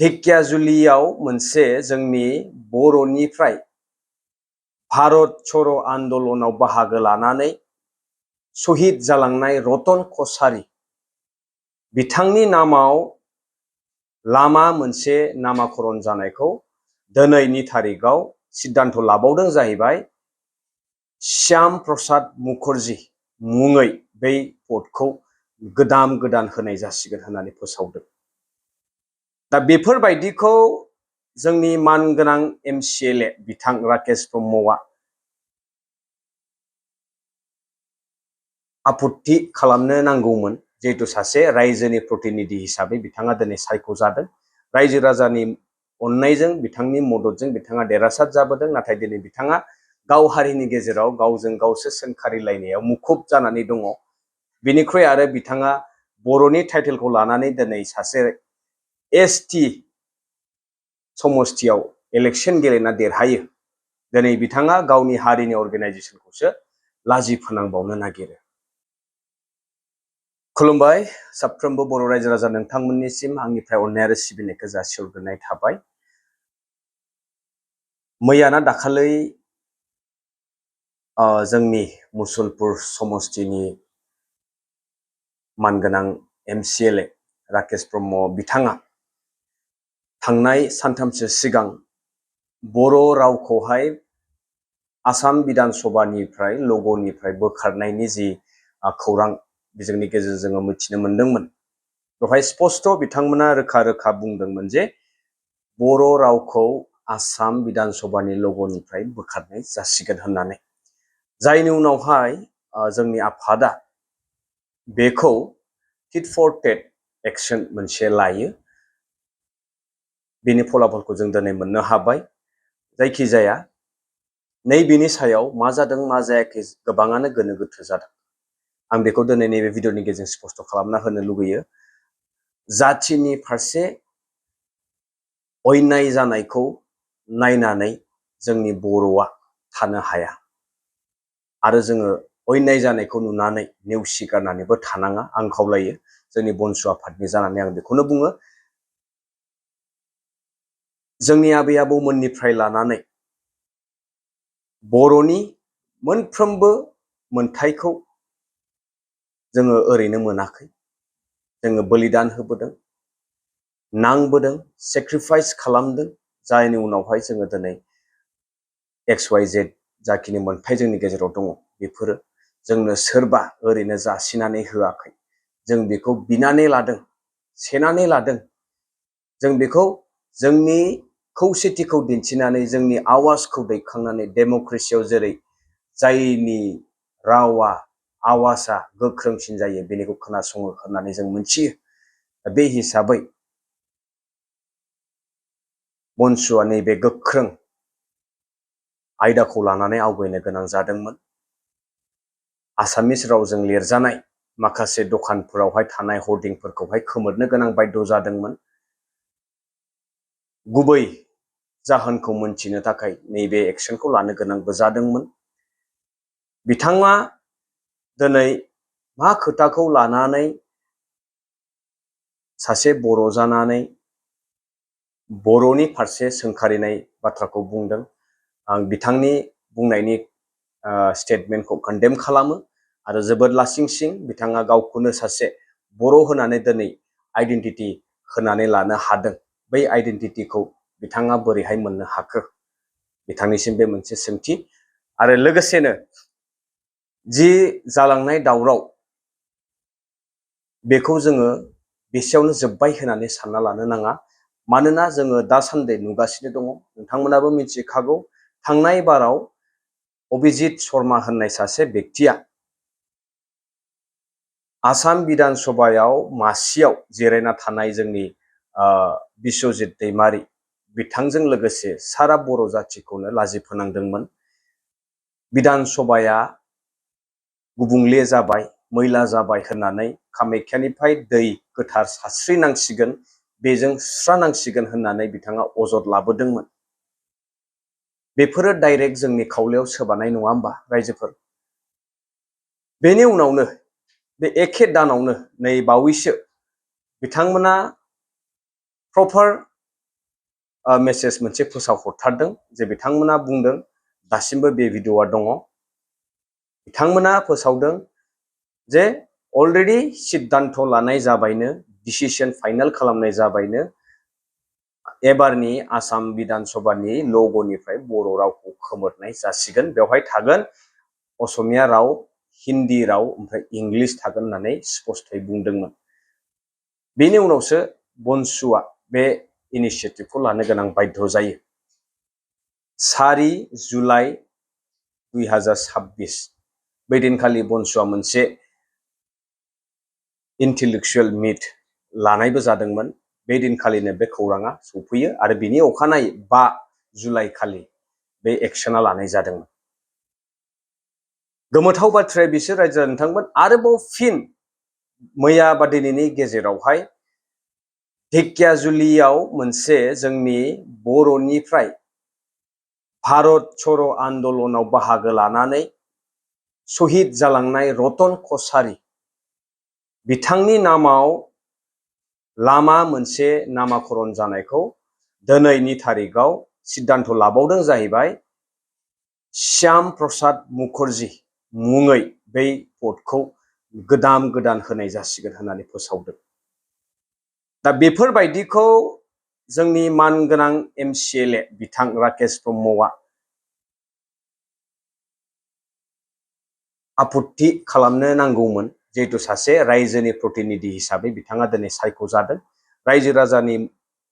ढेकियाजुलियाव मोनसे जोंनि बर'निफ्राय भारत छोड़ो आन्दोलनाव बाहागो लानानै शहीद जालांनाय रतन कछारी बिथांनि नामाव लामा मोनसे नामाकरण जानायखौ दिनैनि तारिखआव सिद्धांत लाबावदों जाहैबाय श्याम प्रसाद मुखर्जी मुङै बै पदखौ गोदान होनाय जासिगोन होननानै फोसावदों। दा बेफोरबायदिखौ जोंनि मानगोनां एमसिएलए बिथां राकेश ब्रह्मआ आपत्ति खालामनो नांगौमोन, जिहेतु सासे रायजोनि प्रतिनिधि हिसाबै बिथाङा दिनै सायख'जादों। रायजो राजानि अननायजों बिथांनि मददजों बिथाङा देरहासार जाबोदों, नाथाय दिनै बिथाङा गाव हारिनि गेजेराव गावजों गावसो सोंखारिलायनायाव मुखुब जानानै दङ। बिनिख्रुइ आरो बिथाङा बर'नि टाइटेलखौ लानानै दिनै सासे एसटि समस्थियाव इलेक्शन गेलेना देरहायो। दिनै बिथाङा गावनि हारिनि अर्गेनाइजेशनखौसो लाजि फोनांबावनो नागिरो। खुलुमबाय साफ्रोमबो बर' रायजो राजा नोंथांमोननिसिम आंनिफ्राय अननाय आरो सिबिनायखौ जासिहरग्रोनाय थाबाय। मैयाना दाखालै जोंनि मुसलपुर समस्थिनि मानगोनां एमसिएलए राकेश ब्रह्म बिथाङा थांनाय सानथामसो सिगां बर' रावखौहाय आसाम बिधान सभानिफ्राय लग'निफ्राय बोखारनायनि जि खौरां बिजोंनि गेजेरजों जोङो मिथिनो मोनदोंमोन। बेवहाय स्पष्ट बिथांमोना रोखा बुंदोंमोन जे बर' रावखौ आसाम बिधान सभानि लग'निफ्राय बोखारनाय जासिगोन होननानै, जायनि उनावहाय जोंनि आफादा बेखौ टिट फर टेट एक्शन मोनसे लायो। बेनि फलाफलखौ जों दिनै मोननो हाबाय। जायखिजाया नैबेनि सायाव मा जादों मा जायाखै गोबाङानो गोनो गोथो जादों। आं बेखौ दिनै नैबे भिडिअनि गेजेरजों स्पष्ट खालामना होनो लुगैयो। जाथिनि फारसे अन्याय जानायखौ नायनानै जोंनि बर'आ थानो हाया आरो जोङो अन्याय जानायखौ नुनानै नेवसिगारनानैबो थानाङा आं खावलायो। जोंनि बन्धु आफादनि जानानै आं बेखौनो बुङो, जोंनि आबै आबौमोननिफ्राय लानानै बर'नि मोनफ्रोमबो मोनथायखौ जोङो ओरैनो मोनाखै। जोङो बलिदान होबोदों, नांबोदों, सेक्रिफाइस खालामदों, जायनि उनावहाय जोङो दिनै XYZ जाखिनि मोनथाय जोंनि गेजेराव दङ बेफोरो जोंनो सोरबा ओरैनो जासिनानै होआखै। जों बेखौ बिनानै लादों, सेनानै लादों। जों बेखौ जोंनि खौसेथिखौ दिन्थिनानै जोंनि आवाजखौ दैखांनानै डेम'क्रेसियाव जेरै जायनि रावा आवाजआ गोख्रोंसिन जायो बेनिखौ खोनासङो होननानै जों मोनथियो। बे हिसाबै बन्धुआ नैबे गोख्रों आयदाखौ लानानै आवगायनो गोनां जादोंमोन। आसामिस रावजों लिरजानाय माखासे दखानफोरावहाय थानाय हर्डिंफोरखौहाय खोमोरनो गोनां बायद' जादोंमोन। गुबै जाहोनखौ मोनथिनो थाखाय नैबे एक्सनखौ लानो गोनांबो जादोंमोन। बिथाङा दिनै मा खोथाखौ लानानै सासे बर' जानानै बर'नि फारसे सोंखारिनाय बाथ्राखौ बुंदों। आं बिथांनि बुंनायनि स्टेटमेन्टखौ कन्डेम खालामो आरो जोबोद लासिंसिं बिथाङा गावखौनो सासे बर' होनानै दिनै आइडेन्टिटि होनानै लानो हादों। बै आइडेन्टिटिखौ बिथाङा बोरैहाय मोननो हाखो? बिथांनिसिम बे मोनसे सोंथि। आरो लोगोसेनो जि जालांनाय दावराव बेखौ जोङो बेसेयावनो जोब्बाय होननानै सानना लानो नाङा। मानोना जोङो दासान्दि नुगासिनो दङ, नोंथांमोनाबो मिथिखागौ, थांनाय बाराव अभिजित शर्मा होननाय सासे बेक्तिया आसाम बिधान सभायाव मासियाव जिरायना थानाय जोंनि बिश्वजित दैमारी बिथांजों लोगोसे सारा बर' जाथिखौनो लाजि फोनांदोंमोन। बिधान सभाया गुबुंले जाबाय, मैला जाबाय होननानै कामाख्यानिफ्राय दै गोथार सारस्रिनांसिगोन, बेजों सुस्रानांसिगोन होननानै बिथाङा अजद लाबोदोंमोन। बेफोरो डाइरेक्ट जोंनि खावलायाव सोबानाय नङा होमबा रायजोफोर? बेनि उनावनो बे एखे दानावनो नै बावैसो बिथांमोना प्रपार मेसेज मोनसे फोसावहरथारदों जे बिथांमोना बुंदों दासिमबो बे भिडिअआ दङ। बिथांमोना फोसावदों जे अलरेडि सिद्धान्त लानाय जाबायनो, डिसिसन फाइनाल खालामनाय जाबायनो, एबारनि आसाम बिधान सभानि लग'निफ्राय बर' रावखौ खोमोरनाय जासिगोन। बेवहाय थागोन असमिया राव, हिन्दी राव ओमफ्राय इंलिश थागोन होननानै स्पष्टयै बुंदोंमोन। बेनि उनावसो बनसुआ बे इनिशिएटिभखौ लानो गोनां बाध्य जायो। 4 जुलाइ 2026 बै दिनखालि बनसुआ मोनसे इन्टेलेक्चुएल मिट लानायबो जादोंमोन। बे दिनखालिनो बे खौराङा सफैयो आरो बिनि अखानायै 5 जुलाइ खालि बे एक्सना लानाय जादोंमोन। गोमोथाव बाथ्राया बिसोर रायजो नोंथांमोन आरोबाव फिन मैया बा दिनैनि गेजेरावहाय ढेकियाजुलियाव मोनसे जोंनि बर'निफ्राय भारत छोड़ो आन्दलनाव बाहागो लानानै शहीद जालांनाय रतन कछारी बिथांनि नामाव लामा मोनसे नामाकरण जानायखौ दिनैनि तारिखआव सिद्धान्त लाबावदों जाहैबाय श्याम प्रसाद मुखर्जी मुङै बै पदखौ गोदान होनाय जासिगोन होननानै फोसावदों। दा बेफोरबायदिखौ जोंनि मानगोनां MCLA बिथां राकेश ब्रह्मआ आपत्ति खालामनो नांगौमोन। जिहेतु सासे रायजोनि प्रतिनिधि हिसाबै बिथाङा दिनै सायख'जादों। रायजो राजानि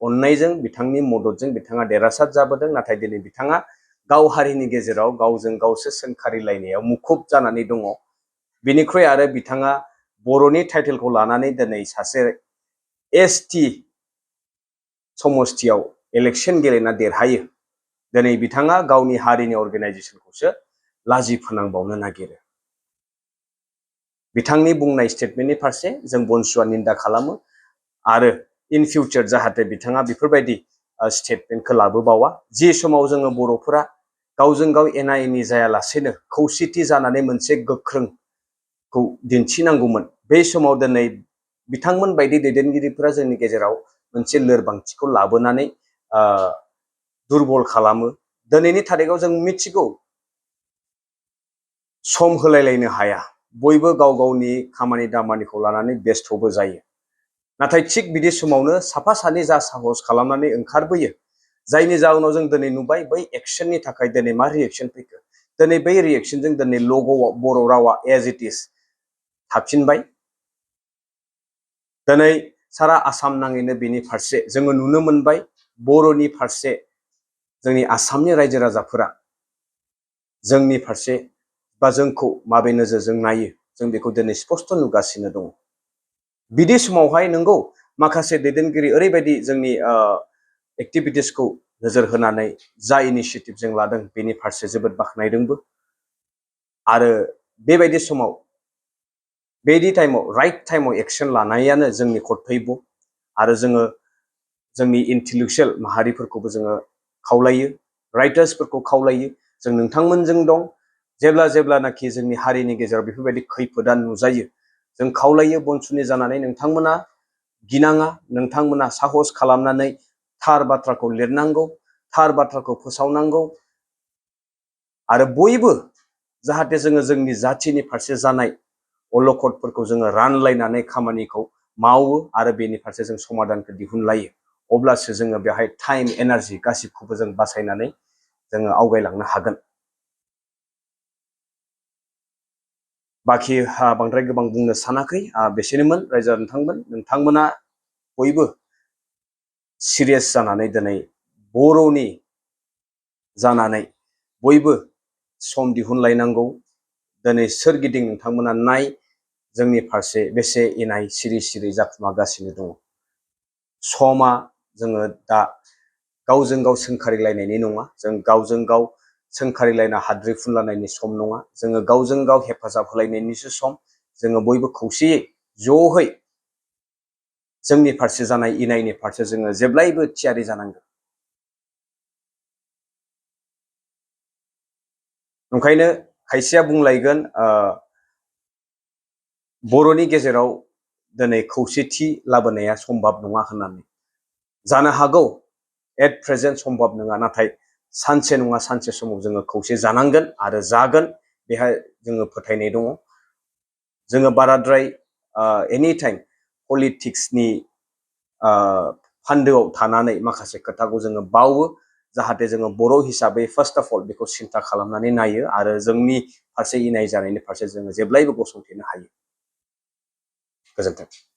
अननायजों बिथांनि मददजों बिथाङा देरहासार जाबोदों। नाथाय दिनै बिथाङा गाव हारिनि गेजेराव गावजों गावसो सोंखारिलायनायाव मुखुब जानानै दङ। बिनिख्रुइ आरो बिथाङा बर'नि टाइटेलखौ लानानै दिनै सासे ST समस्थियाव इलेक्शन गेलेना देरहायो। दिनै बिथाङा गावनि हारिनि अर्गेनाइजेसनखौसो लाजि फोनांबावनो नागिरो। बिथांनि बुंनाय स्टेटमेन्टनि फारसे जों बनसुआ निन्दा खालामो आरो इन फिउचार जाहाथे बिथाङा बेफोरबायदि स्टेटमेन्टखौ लाबोबावा। जि समाव जोङो बर'फोरा गावजों गाव एना एनि जायालासेनो खौसेथि जानानै मोनसे गोख्रोंखौ दिन्थिनांगौमोन, बे समाव दिनै बिथांमोन बायदि दैदेनगिरिफोरा जोंनि गेजेराव मोनसे लोरबांथिखौ लाबोनानै दुरबल खालामो। दिनैनि तारिखआव जों मिथिगौ सम होलायलायनो हाया। बयबो गाव गावनि खामानि दामानिखौ लानानै बेस्थ'बो जायो। नाथाय थिग बिदि समावनो साफा सानै जा साहस खालामनानै ओंखारबोयो, जायनि जाउनाव जों दिनै नुबाय बै एक्सननि थाखाय दिनै मा रिएक्शन फैखो। दिनै बै रिएक्शनजों दिनै लग'आव बर' रावा एज इट इज थाफिनबाय। दिनै सारा आसाम नाङैनो बेनि फारसे जोङो नुनो मोनबाय। बर'नि फारसे जोंनि आसामनि रायजो राजाफोरा जोंनि फारसे बा जोंखौ माबे नोजोरजों नायो जों बेखौ दिनै स्पष्ट नुगासिनो दङ। बिदि समावहाय नंगौ माखासे दैदेनगिरि ओरैबायदि जोंनि एक्टिभिटिसखौ नोजोर होनानै जा इनिशिएटिभ जों लादों बेनि फारसे जोबोद बाख्नायदोंबो। आरो बेबायदि समाव बेदि टाइमाव राइट टाइमाव एक्शन लानायानो जोंनि कर्तब्य। आरो जोङो जोंनि इन्टेलेक्चुएल माहारिफोरखौबो जोङो खावलायो, राइटार्सफोरखौ खावलायो, जों नोंथांमोनजों दं। जेब्लानाखि जोंनि हारिनि गेजेराव बेफोरबायदि खैफोदा नुजायो, जों खावलायो बनसुनि जानानै नोंथांमोना गिनाङा, नोंथांमोना साहस खालामनानै थार बाथ्राखौ लिरनांगौ, थार बाथ्राखौ फोसावनांगौ। आरो बयबो जाहाथे जोङो जोंनि जाथिनि फारसे जानाय अलखदफोरखौ जोङो रानलायनानै खामानिखौ मावो आरो बेनि फारसे जों समाधानखौ दिहुनलायो। अब्लासो जोङो बेहाय टाइम एनार्जि गासिबखौबो जों बासायनानै जोङो आवगायलांनो हागोन। बाखि बांद्राय गोबां बुंनो सानाखै। बेसेनोमोन रायजो नोंथांमोना बयबो सिरियास जानानै दिनै बर'नि जानानै बयबो सम दिहुनलायनांगौ। दिनै सोरगिदिं नोंथांमोना नाय जोंनि फारसे बेसे इनाय सिरि सिरि जाखुमागासिनो दङ। समा जोङो दा गावजों गाव सोंखारिलायनायनि नङा, जों गावजों गाव सोंखारिलायना हाद्रि फुनलायनायनि सम नङा, जोङो गावजों गाव हेफाजाब होलायनायनिसो सम। जोङो बयबो खौसेयै ज'है जोंनि फारसे जानाय इनायनि फारसे जोङो जेब्लायबो थियारि जानांगोन। ओंखायनो खायसेया बुंलायगोन बर'नि गेजेराव दिनै खौसेथि लाबोनाया सम्भब नङा होननानै। जानो हागौ एट प्रेजेन्ट सम्भब नङा, नाथाय सानसे नङा सानसे समाव जोङो खौसे जानांगोन आरो जागोन, बेहाय जोङो फोथायनाय दङ। जोङो बाराद्राय एनि टाइम पलिटिक्सनि फान्दोआव थानानै माखासे खोथाखौ जोङो बावो, जाहाथे जोङो बर' हिसाबै फार्स्ट अफ अल बेखौ सिन्था खालामनानै नायो आरो जोंनि फारसे इनाय जानायनि फारसे जोङो जेब्लायबो गसंथेनो हायो। गोजोन्थों।